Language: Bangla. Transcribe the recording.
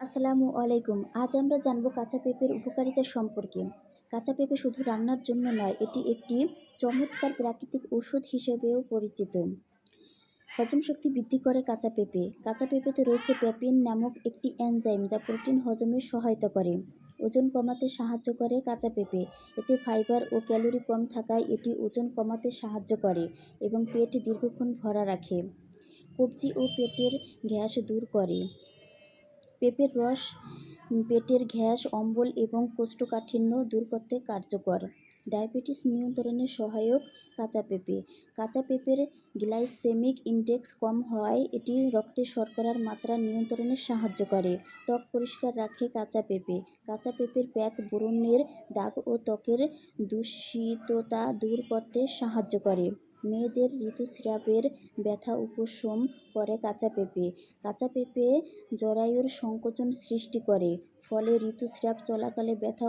আসসালামু আলাইকুম। আজ আমরা জানব কাঁচা পেঁপের উপকারিতা সম্পর্কে। কাঁচা পেঁপে শুধু রান্নার জন্য নয়, এটি একটি চমৎকার প্রাকৃতিক ওষুধ হিসেবেও পরিচিত। হজম শক্তি বৃদ্ধি করে কাঁচা পেঁপে। কাঁচা পেঁপেতে রয়েছে পেপিন নামক একটি এনজাইম যা প্রোটিন হজমে সহায়তা করে। ওজন কমাতে সাহায্য করে কাঁচা পেঁপে। এতে ফাইবার ও ক্যালোরি কম থাকায় এটি ওজন কমাতে সাহায্য করে এবং পেট দীর্ঘক্ষণ ভরা রাখে। কবজি ও পেটের গ্যাস দূর করে। পেঁপের রস পেটের গ্যাস, অম্বল এবং কোষ্ঠকাঠিন্য দূর করতে কার্যকর। ডায়াবেটিস নিয়ন্ত্রণে সহায়ক কাঁচা পেঁপে। কাঁচা পেঁপের গ্লাইসেমিক ইনডেক্স কম হওয়ায় এটি রক্তে শর্করার মাত্রা নিয়ন্ত্রণে সাহায্য করে। ত্বক পরিষ্কার রাখে কাঁচা পেঁপে। কাঁচা পেঁপের প্যাক ব্রণের দাগ ও ত্বকের দূষিততা দূর করতে সাহায্য করে। মেয়েদের ঋতুস্রাবের ব্যথা উপশম করে কাঁচা পেঁপে। কাঁচা পেঁপে জরায়ুর সংকোচন সৃষ্টি করে, ফলে ঋতুস্রাব চলাকালে ব্যথা